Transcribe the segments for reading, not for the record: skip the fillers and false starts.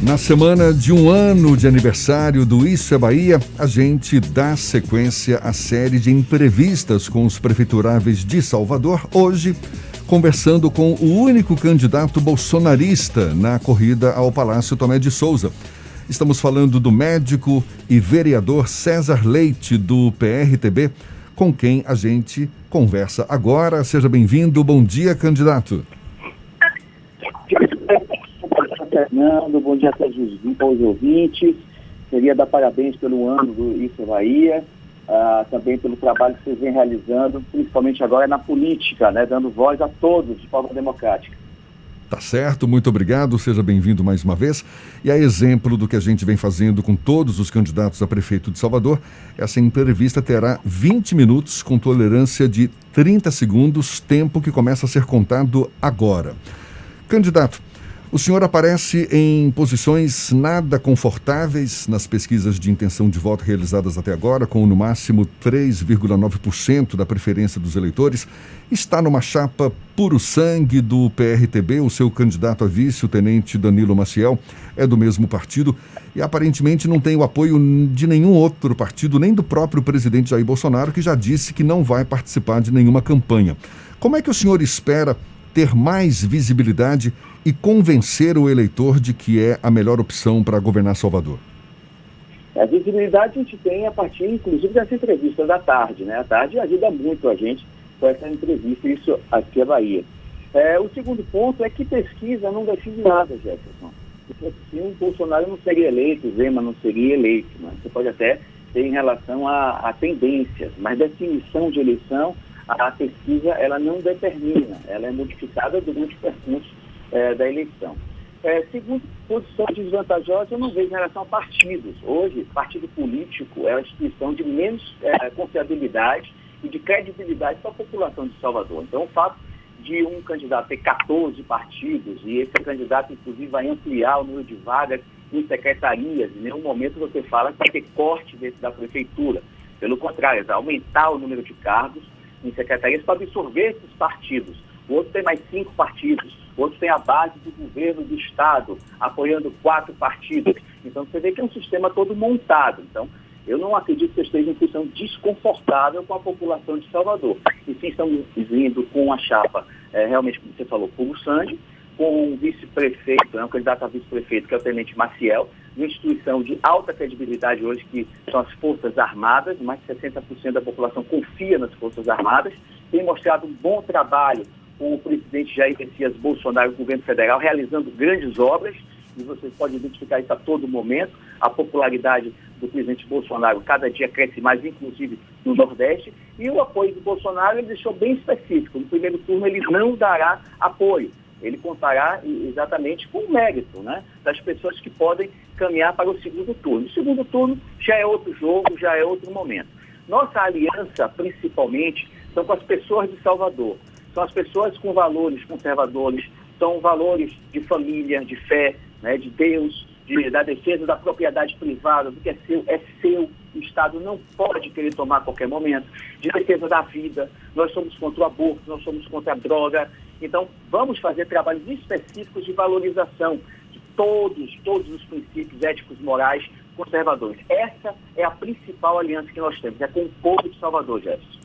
Na semana de 1 ano de aniversário do Isso é Bahia, a gente dá sequência à série de entrevistas com os prefeituráveis de Salvador. Hoje, conversando com o único candidato bolsonarista na corrida ao Palácio Tomé de Souza. Estamos falando do médico e vereador César Leite, do PRTB, com quem a gente conversa agora. Seja bem-vindo. Bom dia, candidato. Fernando, bom dia a todos os ouvintes. Queria dar parabéns pelo ano do Isso é Bahia, também pelo trabalho que vocês vêm realizando, principalmente agora na política, né, dando voz a todos de forma democrática. Tá certo, muito obrigado, seja bem-vindo mais uma vez. E a exemplo do que a gente vem fazendo com todos os candidatos a prefeito de Salvador, essa entrevista terá 20 minutos com tolerância de 30 segundos, tempo que começa a ser contado agora. Candidato, o senhor aparece em posições nada confortáveis nas pesquisas de intenção de voto realizadas até agora, com no máximo 3,9% da preferência dos eleitores. Está numa chapa puro sangue do PRTB, o seu candidato a vice, o tenente Danilo Maciel, é do mesmo partido e aparentemente não tem o apoio de nenhum outro partido, nem do próprio presidente Jair Bolsonaro, que já disse que não vai participar de nenhuma campanha. Como é que o senhor espera ter mais visibilidade e convencer o eleitor de que é a melhor opção para governar Salvador? A visibilidade a gente tem a partir, inclusive, dessa entrevista da tarde, né? A tarde ajuda muito a gente com essa entrevista, isso aqui é Bahia. O segundo ponto é que pesquisa não define nada, Jefferson. Porque assim, o Bolsonaro não seria eleito, o Zema não seria eleito, né? Você pode até ter em relação a tendências, mas definição de eleição, a pesquisa ela não determina, ela é modificada durante o percurso da eleição. Segundo, posição desvantajosa eu não vejo em relação a partidos. Hoje, partido político é a instituição de menos confiabilidade e de credibilidade para a população de Salvador. Então, o fato de um candidato ter 14 partidos e esse candidato, inclusive, vai ampliar o número de vagas em secretarias, em nenhum momento você fala que vai ter corte dentro da prefeitura. Pelo contrário, vai aumentar o número de cargos em secretarias para absorver esses partidos. O outro tem mais 5 partidos, o outro tem a base do governo do Estado, apoiando 4 partidos. Então, você vê que é um sistema todo montado. Então, eu não acredito que esteja em posição desconfortável com a população de Salvador. E sim, estamos vindo com a chapa, realmente, como você falou, puro sangue, com um vice-prefeito, um candidato a vice-prefeito, que é o tenente Maciel, uma instituição de alta credibilidade hoje, que são as Forças Armadas, mais de 60% da população confia nas Forças Armadas, tem mostrado um bom trabalho com o presidente Jair Messias Bolsonaro, o governo federal, realizando grandes obras, e vocês podem identificar isso a todo momento. A popularidade do presidente Bolsonaro cada dia cresce mais, inclusive no Nordeste, e o apoio do Bolsonaro ele deixou bem específico. No primeiro turno ele não dará apoio, ele contará exatamente com o mérito, né, das pessoas que podem caminhar para o segundo turno. O segundo turno já é outro jogo, já é outro momento. Nossa aliança, principalmente, são com as pessoas de Salvador. São as pessoas com valores conservadores, são valores de família, de fé, né, de Deus, da defesa da propriedade privada, do que é seu, o Estado não pode querer tomar a qualquer momento, de defesa da vida. Nós somos contra o aborto, nós somos contra a droga. Então, vamos fazer trabalhos específicos de valorização de todos os princípios éticos, morais, conservadores. Essa é a principal aliança que nós temos, é com o povo de Salvador, Jefferson.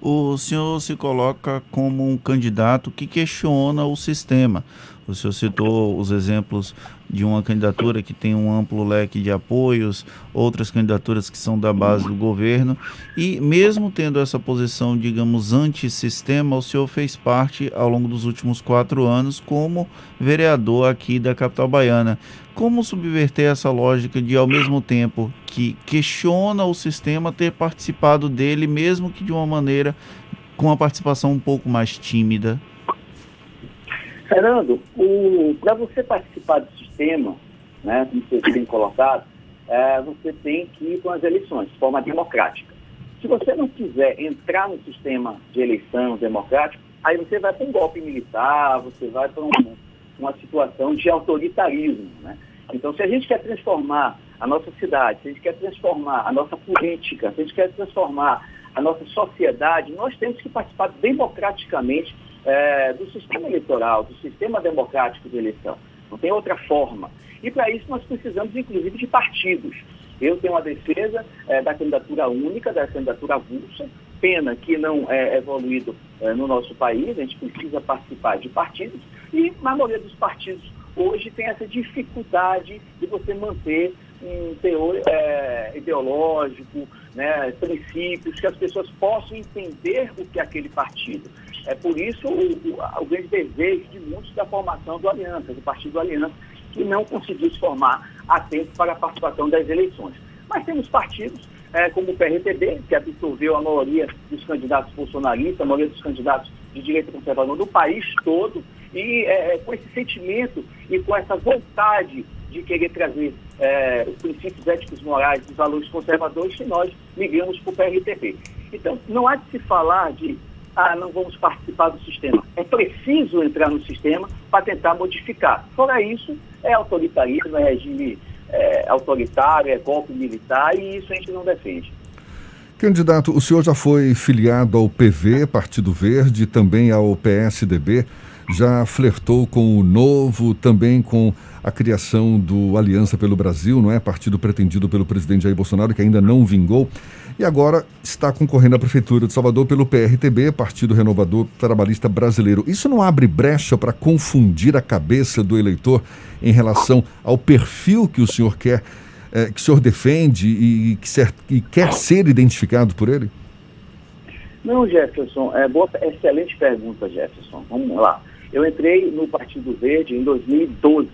O senhor se coloca como um candidato que questiona o sistema. O senhor citou os exemplos de uma candidatura que tem um amplo leque de apoios, outras candidaturas que são da base do governo, e mesmo tendo essa posição, digamos, antissistema, o senhor fez parte, ao longo dos últimos 4 anos, como vereador aqui da capital baiana. Como subverter essa lógica de, ao mesmo tempo que questiona o sistema, ter participado dele, mesmo que de uma maneira com uma participação um pouco mais tímida? Fernando, para você participar do sistema, né, como você tem colocado, você tem que ir com as eleições, de forma democrática. Se você não quiser entrar no sistema de eleição democrático, aí você vai para um golpe militar, você vai para uma situação de autoritarismo, né? Então, se a gente quer transformar a nossa cidade, se a gente quer transformar a nossa política, se a gente quer transformar a nossa sociedade, nós temos que participar democraticamente do sistema eleitoral, do sistema democrático de eleição. Não tem outra forma. E para isso nós precisamos, inclusive, de partidos. Eu tenho uma defesa da candidatura única, da candidatura avulsa, pena que não é evoluído no nosso país, a gente precisa participar de partidos, e a maioria dos partidos hoje tem essa dificuldade de você manter um teor ideológico, né, princípios, que as pessoas possam entender o que é aquele partido. É por isso o grande desejo de muitos da formação do Aliança, do Partido Aliança, que não conseguiu se formar a tempo para a participação das eleições. Mas temos partidos como o PRTB, que absorveu a maioria dos candidatos bolsonaristas, a maioria dos candidatos de direita conservadora no país todo, e com esse sentimento e com essa vontade de querer trazer os princípios éticos morais, os valores conservadores, que nós migramos para o PRTB. Então, não há de se falar de não vamos participar do sistema. É preciso entrar no sistema para tentar modificar. Fora isso, é autoritarismo, é regime autoritário, é golpe militar, e isso a gente não defende. Candidato, o senhor já foi filiado ao PV, Partido Verde, também ao PSDB, já flertou com o Novo, também com a criação do Aliança pelo Brasil, não é? Partido pretendido pelo presidente Jair Bolsonaro, que ainda não vingou, e agora está concorrendo à Prefeitura de Salvador pelo PRTB, Partido Renovador Trabalhista Brasileiro. Isso não abre brecha para confundir a cabeça do eleitor em relação ao perfil que o senhor quer, que o senhor defende e quer ser identificado por ele? Não, Jefferson, excelente pergunta, Jefferson. Vamos lá. Eu entrei no Partido Verde em 2012,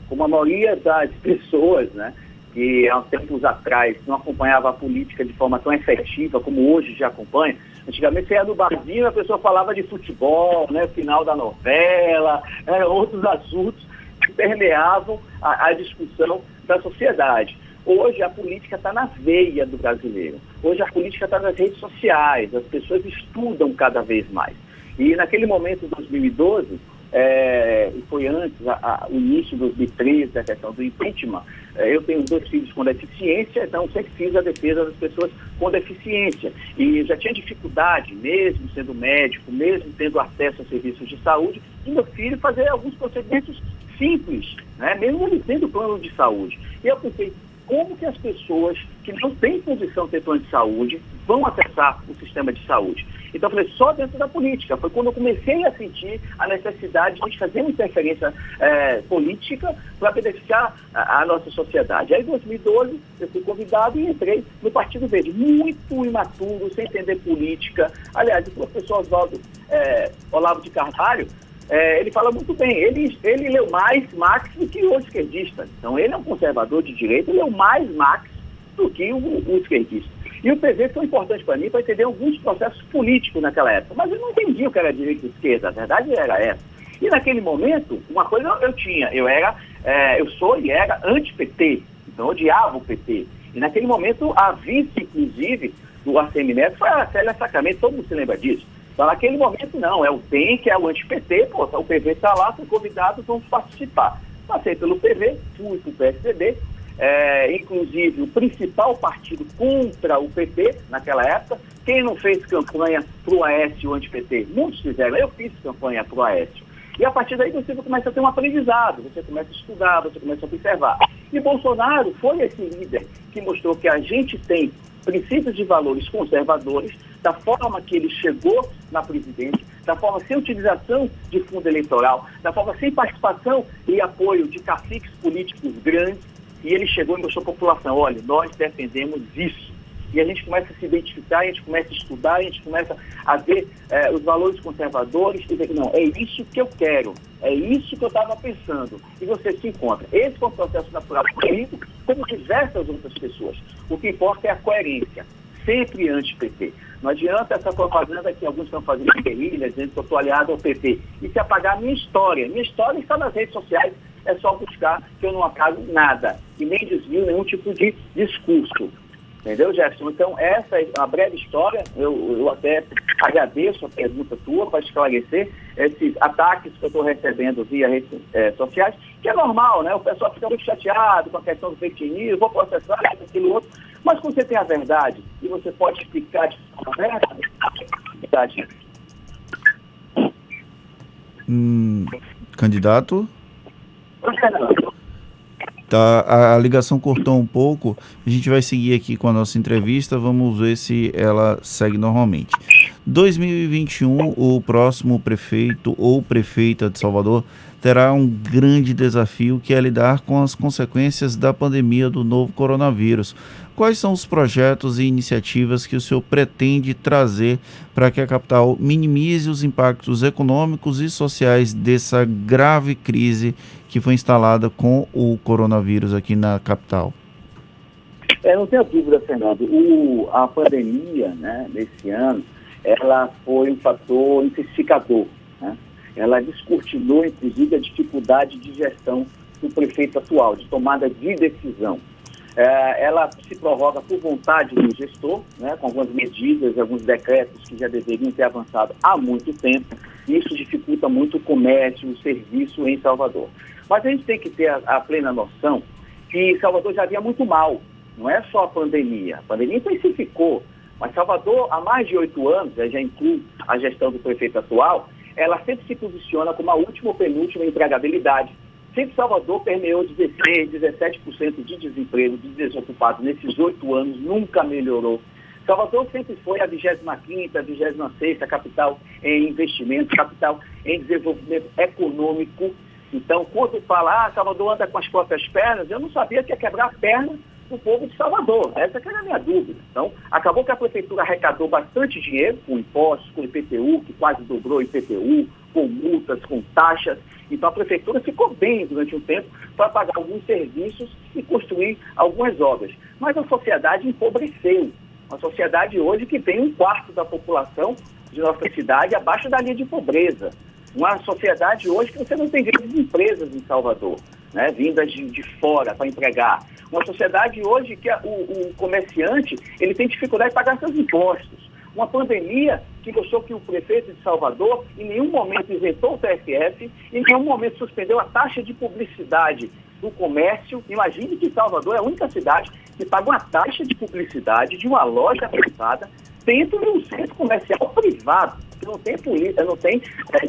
como a maioria das pessoas, né, que há tempos atrás não acompanhava a política de forma tão efetiva como hoje já acompanha. Antigamente você ia no barzinho e a pessoa falava de futebol, né, final da novela, outros assuntos que permeavam a discussão da sociedade. Hoje a política está na veia do brasileiro. Hoje a política está nas redes sociais, as pessoas estudam cada vez mais. E naquele momento, em 2012, foi antes, o início de 2013, a questão do impeachment, eu tenho 2 filhos com deficiência, então sempre fiz a defesa das pessoas com deficiência. E já tinha dificuldade, mesmo sendo médico, mesmo tendo acesso a serviços de saúde, de meu filho fazer alguns procedimentos simples, né? Mesmo ele tendo plano de saúde. E eu pensei, como que as pessoas que não têm condição de ter plano de saúde vão acessar o sistema de saúde? Então eu falei, só dentro da política. Foi quando eu comecei a sentir a necessidade de fazer uma interferência política para beneficiar a nossa sociedade. Aí em 2012 eu fui convidado e entrei no Partido Verde, muito imaturo, sem entender política. Aliás, o professor Olavo de Carvalho, ele fala muito bem, ele leu mais Marx do que o esquerdista. Então ele é um conservador de direita, ele leu mais Marx do que o esquerdista. E o PV foi importante para mim para entender alguns processos políticos naquela época, mas eu não entendia o que era direita e esquerda, a verdade era essa. E naquele momento, uma coisa eu tinha, eu sou e era anti-PT, então eu odiava o PT. E naquele momento a vice, inclusive, do ACM Neto foi a Célia Sacramento, todo mundo se lembra disso. Então, naquele momento, não, é o DEM, que é o anti-PT, o PV está lá, fui convidado, vamos participar. Passei pelo PV, fui para o PSDB, inclusive o principal partido contra o PT naquela época. Quem não fez campanha para o Aécio anti-PT? Muitos fizeram, eu fiz campanha para o Aécio. E a partir daí você começa a ter um aprendizado, você começa a estudar, você começa a observar. E Bolsonaro foi esse líder que mostrou que a gente tem princípios e valores conservadores, da forma que ele chegou na presidência, da forma sem utilização de fundo eleitoral, da forma sem participação e apoio de caciques políticos grandes, e ele chegou e mostrou à população, olha, nós defendemos isso. E a gente começa a se identificar, a gente começa a estudar, a gente começa a ver os valores conservadores e dizer, não, é isso que eu quero, é isso que eu estava pensando. E você se encontra. Esse foi um processo natural comigo, como diversas outras pessoas. O que importa é a coerência, sempre anti-PT. Não adianta essa propaganda que alguns estão fazendo em guerrilha, dizendo que eu estou aliado ao PT. E se apagar a minha história. Minha história está nas redes sociais, é só buscar que eu não apago nada. E nem desvio nenhum tipo de discurso. Entendeu, Jefferson? Então, essa é uma breve história. Eu até agradeço a pergunta tua para esclarecer esses ataques que eu estou recebendo via redes sociais, que é normal, né? O pessoal fica muito chateado com a questão do fake news, vou processar aquilo outro. Mas quando você tem a verdade e você pode explicar de forma verdade. Candidato? Tá, a ligação cortou um pouco, a gente vai seguir aqui com a nossa entrevista, vamos ver se ela segue normalmente. 2021, o próximo prefeito ou prefeita de Salvador terá um grande desafio, que é lidar com as consequências da pandemia do novo coronavírus. Quais são os projetos e iniciativas que o senhor pretende trazer para que a capital minimize os impactos econômicos e sociais dessa grave crise que foi instalada com o coronavírus aqui na capital? Não tenho dúvida, Fernando. A pandemia, né, desse ano, ela foi um fator intensificador, né? Ela descortinou, inclusive, a dificuldade de gestão do prefeito atual, de tomada de decisão. Ela se prorroga por vontade do gestor, né, com algumas medidas, alguns decretos que já deveriam ter avançado há muito tempo. Isso dificulta muito o comércio, o serviço em Salvador. Mas a gente tem que ter a plena noção que Salvador já vinha muito mal. Não é só a pandemia. A pandemia intensificou. Mas Salvador, há mais de 8 anos, já inclui a gestão do prefeito atual, ela sempre se posiciona como a última ou penúltima empregabilidade. Sempre Salvador permeou 16%, 17% de desemprego, de desocupados nesses 8 anos, nunca melhorou. Salvador sempre foi a 25ª, a 26ª capital em investimento, capital em desenvolvimento econômico. Então, quando fala, Salvador anda com as próprias pernas, eu não sabia que ia quebrar a perna do povo de Salvador. Essa que era a minha dúvida. Então, acabou que a prefeitura arrecadou bastante dinheiro com impostos, com IPTU, que quase dobrou o IPTU, com multas, com taxas. Então, a prefeitura ficou bem durante um tempo para pagar alguns serviços e construir algumas obras. Mas a sociedade empobreceu. Uma sociedade hoje que tem 1/4 da população de nossa cidade abaixo da linha de pobreza. Uma sociedade hoje que você não tem grandes empresas em Salvador, né, vindas de fora para empregar. Uma sociedade hoje que o comerciante ele tem dificuldade de pagar seus impostos. Uma pandemia que mostrou que o prefeito de Salvador em nenhum momento isentou o TFF, em nenhum momento suspendeu a taxa de publicidade do comércio. Imagine que Salvador é a única cidade que paga uma taxa de publicidade de uma loja privada dentro de um centro comercial privado. Não tem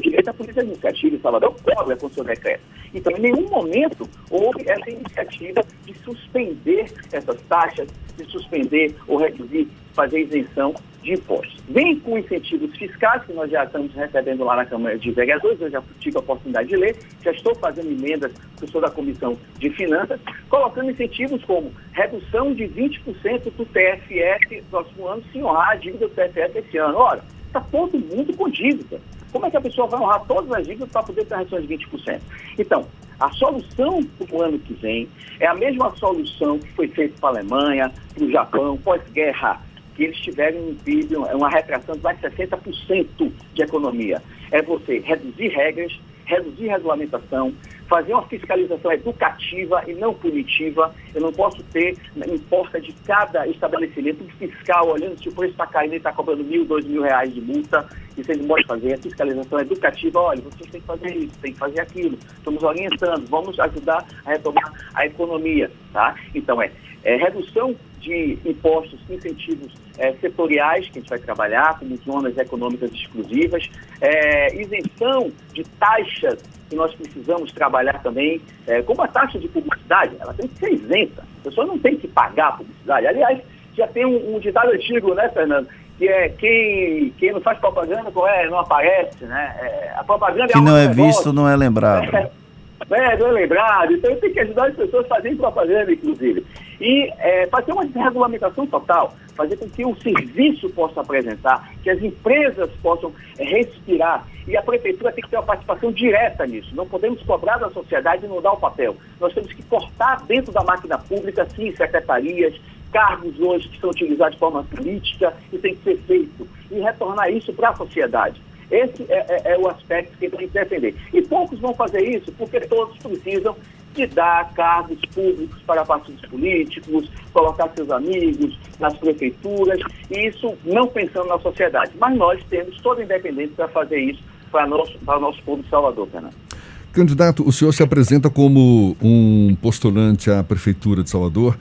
direito à polícia administrativa em Salvador, cobra com o seu decreto. Então, em nenhum momento houve essa iniciativa de suspender essas taxas, de suspender ou reduzir, fazer isenção de impostos. Vem com incentivos fiscais, que nós já estamos recebendo lá na Câmara de Vereadores, eu já tive a oportunidade de ler, já estou fazendo emendas, eu sou da Comissão de Finanças, colocando incentivos como redução de 20% do TFF no próximo ano, se honrar a dívida do TFF esse ano. Ora, está todo mundo com dívida. Como é que a pessoa vai honrar todas as dívidas para poder ter a redução de 20%? Então, a solução para o ano que vem é a mesma solução que foi feita para a Alemanha, para o Japão, pós-guerra, que eles tiveram um PIB, uma retração de mais de 60% de economia. É você reduzir regras, reduzir regulamentação, fazer uma fiscalização educativa e não punitiva. Eu não posso ter em porta de cada estabelecimento fiscal olhando se o preço está caindo e está cobrando R$1.000, R$2.000 de multa. Isso eles podem fazer. A fiscalização educativa, olha, vocês têm que fazer isso, têm que fazer aquilo. Estamos orientando, vamos ajudar a retomar a economia, tá? Então, redução de impostos, incentivos setoriais, que a gente vai trabalhar, como zonas econômicas exclusivas, isenção de taxas, que nós precisamos trabalhar também, como a taxa de publicidade, ela tem que ser isenta, a pessoa não tem que pagar a publicidade. Aliás, já tem um ditado antigo, né, Fernando, que é quem não faz propaganda não aparece, né? A propaganda que não é visto, não é lembrado. Não é lembrado, então tem que ajudar as pessoas a fazerem propaganda, inclusive. E fazer uma desregulamentação total, fazer com que o serviço possa apresentar, que as empresas possam respirar. E a prefeitura tem que ter uma participação direta nisso. Não podemos cobrar da sociedade e não dar o papel. Nós temos que cortar dentro da máquina pública, sim, secretarias, cargos hoje que são utilizados de forma política, e tem que ser feito. E retornar isso para a sociedade. Esse é o aspecto que tem que defender. E poucos vão fazer isso porque todos precisam de dar cargos públicos para partidos políticos, colocar seus amigos nas prefeituras, e isso não pensando na sociedade. Mas nós temos toda a independência para fazer isso para o nosso povo de Salvador, Fernando. Candidato, o senhor se apresenta como um postulante à Prefeitura de Salvador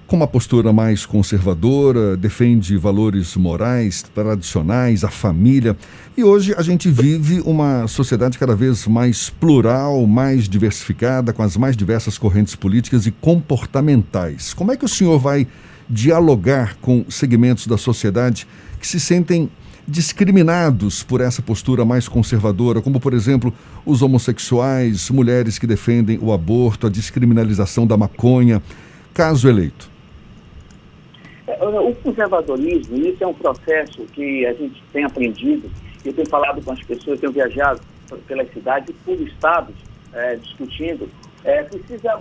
com uma postura mais conservadora, defende valores morais, tradicionais, a família. E hoje a gente vive uma sociedade cada vez mais plural, mais diversificada, com as mais diversas correntes políticas e comportamentais. Como é que o senhor vai dialogar com segmentos da sociedade que se sentem discriminados por essa postura mais conservadora, como, por exemplo, os homossexuais, mulheres que defendem o aborto, a descriminalização da maconha, caso eleito? O conservadorismo, isso é um processo que a gente tem aprendido, eu tenho falado com as pessoas, tenho viajado pelas cidades e por estados discutindo, precisa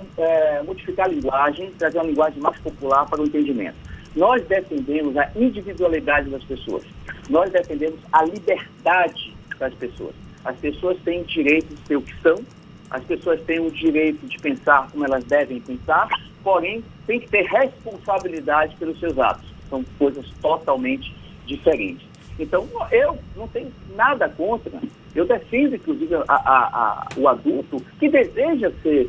modificar a linguagem, trazer uma linguagem mais popular para o entendimento. Nós defendemos a individualidade das pessoas, nós defendemos a liberdade das pessoas. As pessoas têm o direito de ser o que são, as pessoas têm o direito de pensar como elas devem pensar, porém, tem que ter responsabilidade pelos seus atos. São coisas totalmente diferentes. Então, eu não tenho nada contra. Eu defendo, inclusive, o adulto que deseja ser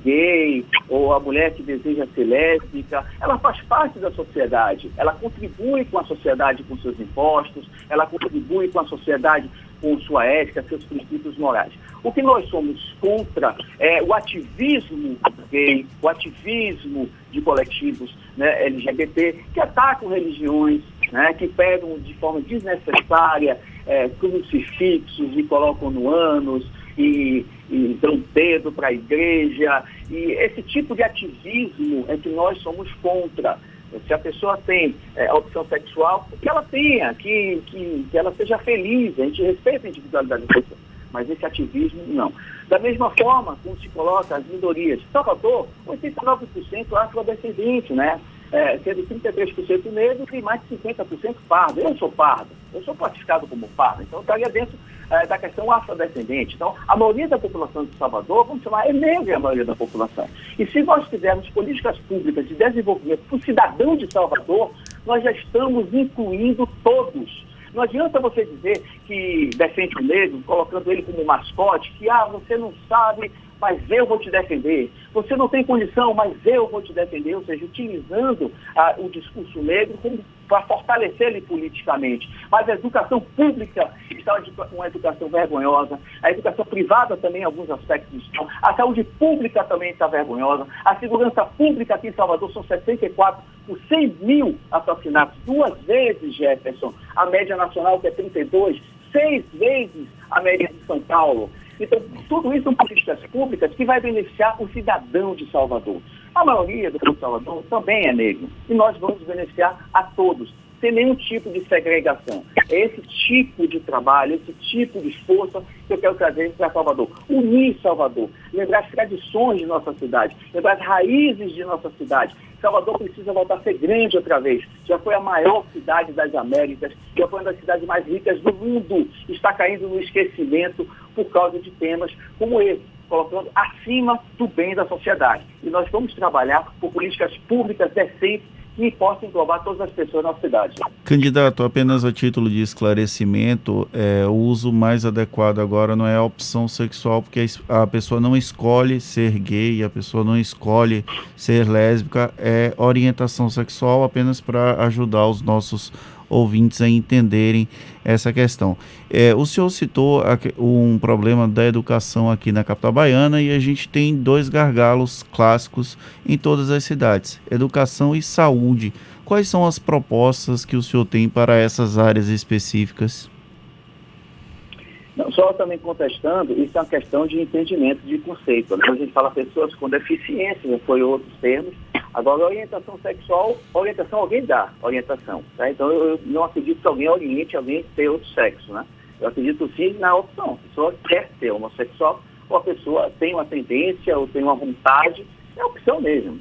gay, ou a mulher que deseja ser lésbica. Ela faz parte da sociedade. Ela contribui com a sociedade com seus impostos, ela contribui com a sociedade com sua ética, seus princípios morais. O que nós somos contra é o ativismo gay, o ativismo de coletivos, né, LGBT, que atacam religiões, né, que pegam de forma desnecessária crucifixos e colocam no ânus e dão dedo para a igreja. E esse tipo de ativismo é que nós somos contra. Se a pessoa tem a opção sexual, que ela tenha, que ela seja feliz, a gente respeita a individualidade da pessoa, mas esse ativismo não. Da mesma forma, como se coloca as minorias, Salvador, 89% afrodescendente, né? Sendo 33% negros e mais de 50% pardo. Eu sou pardo, eu sou classificado como pardo, então eu estaria dentro da questão afrodescendente. Então, a maioria da população de Salvador, vamos chamar, é negra a maioria da população. E se nós fizermos políticas públicas de desenvolvimento para o cidadão de Salvador, nós já estamos incluindo todos. Não adianta você dizer que defende o negro, colocando ele como mascote, que você não sabe, mas eu vou te defender. Você não tem condição, mas eu vou te defender. Ou seja, utilizando o discurso negro para fortalecer ele politicamente. Mas a educação pública está uma educação vergonhosa. A educação privada também, em alguns aspectos, estão. A saúde pública também está vergonhosa. A segurança pública aqui em Salvador são 64 por 100 mil assassinatos. 2 vezes, Jefferson, a média nacional, que é 32, 6 vezes a média de São Paulo. Então, tudo isso são políticas públicas que vai beneficiar o cidadão de Salvador. A maioria do povo de Salvador também é negro. E nós vamos beneficiar a todos, sem nenhum tipo de segregação. É esse tipo de trabalho, esse tipo de força que eu quero trazer para Salvador. Unir Salvador, lembrar as tradições de nossa cidade, lembrar as raízes de nossa cidade. Salvador precisa voltar a ser grande outra vez. Já foi a maior cidade das Américas, já foi uma das cidades mais ricas do mundo. Está caindo no esquecimento por causa de temas como esse, colocando acima do bem da sociedade. E nós vamos trabalhar por políticas públicas decentes que possam englobar todas as pessoas na cidade. Candidato, apenas a título de esclarecimento, o uso mais adequado agora não é a opção sexual, porque a pessoa não escolhe ser gay, a pessoa não escolhe ser lésbica, é orientação sexual apenas para ajudar os nossos ouvintes a entenderem essa questão. O senhor citou um problema da educação aqui na capital baiana e a gente tem 2 gargalos clássicos em todas as cidades, educação e saúde. Quais são as propostas que o senhor tem para essas áreas específicas? Não, só também contestando, isso é uma questão de entendimento de conceito. Quando a gente fala pessoas com deficiência, já foi outros termos. Agora, orientação sexual, orientação alguém dá orientação. Tá? Então, eu não acredito que alguém oriente alguém a ter outro sexo. Né? Eu acredito sim na opção. A pessoa quer ser homossexual, ou a pessoa tem uma tendência, ou tem uma vontade, é opção mesmo.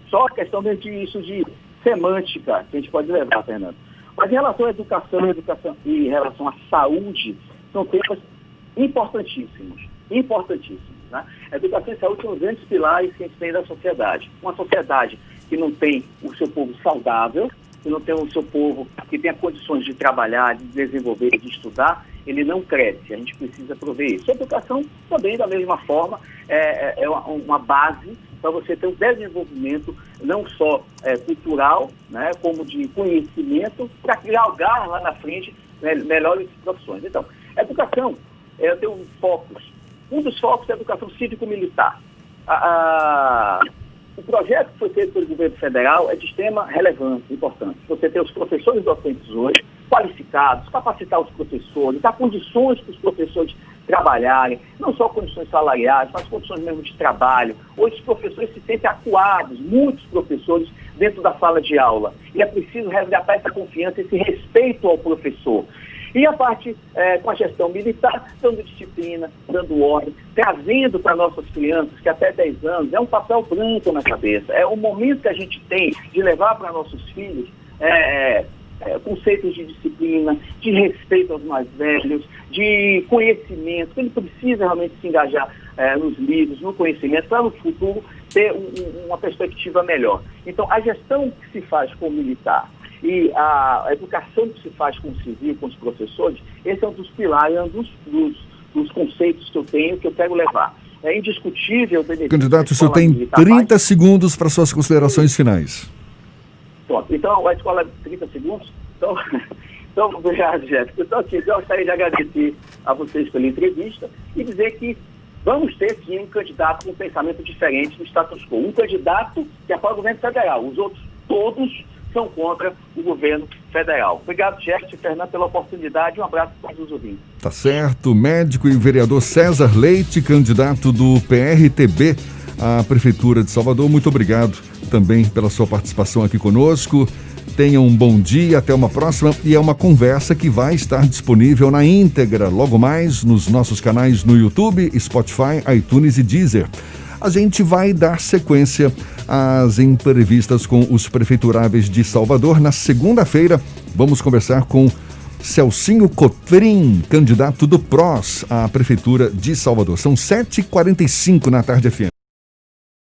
Só a questão disso de semântica que a gente pode levar, Fernando. Mas em relação à educação e em relação à saúde, são temas importantíssimos. Né? A educação e saúde são os grandes pilares que a gente tem da sociedade. Uma sociedade que não tem o seu povo saudável, que não tem o seu povo que tenha condições de trabalhar, de desenvolver, de estudar, ele não cresce. A gente precisa prover isso. A educação também, da mesma forma, é uma base para você ter um desenvolvimento não só cultural, né, como de conhecimento, para galgar lá na frente, né, melhores profissões. Então, educação, eu tenho focos. Um dos focos é a educação cívico-militar. O projeto que foi feito pelo governo federal é de extrema relevância, importante. Você ter os professores docentes hoje qualificados, capacitar os professores, dar condições para os professores trabalharem, não só condições salariais, mas condições mesmo de trabalho. Hoje os professores se sentem acuados, muitos professores, dentro da sala de aula. E é preciso resgatar essa confiança, esse respeito ao professor. E a parte com a gestão militar, dando disciplina, dando ordem, trazendo para nossas crianças, que até 10 anos é um papel branco na cabeça. É o momento que a gente tem de levar para nossos filhos conceitos de disciplina, de respeito aos mais velhos, de conhecimento. Ele precisa realmente se engajar nos livros, no conhecimento, para no futuro ter uma perspectiva melhor. Então, a gestão que se faz com o militar e a educação que se faz com o civil, com os professores, esse é um dos pilares, é um dos conceitos que eu quero levar. É indiscutível... Candidato, o senhor tem 30 segundos para suas considerações finais. Pronto. Então, a escola 30 segundos. Então obrigado, Jéssica. Então, assim, eu gostaria de agradecer a vocês pela entrevista e dizer que vamos ter, sim, um candidato com um pensamento diferente do status quo. Um candidato que apoia o governo federal. Os outros, todos, são contra o governo federal. Obrigado, Jéssica e Fernando, pela oportunidade. Um abraço para todos os ouvintes. Tá certo. Médico e vereador César Leite, candidato do PRTB à Prefeitura de Salvador. Muito obrigado também pela sua participação aqui conosco. Tenha um bom dia, até uma próxima. E é uma conversa que vai estar disponível na íntegra logo mais nos nossos canais no YouTube, Spotify, iTunes e Deezer. A gente vai dar sequência às entrevistas com os prefeituráveis de Salvador. Na segunda-feira, vamos conversar com Celcinho Cotrim, candidato do PROS à Prefeitura de Salvador. São 7h45 na Tarde FM.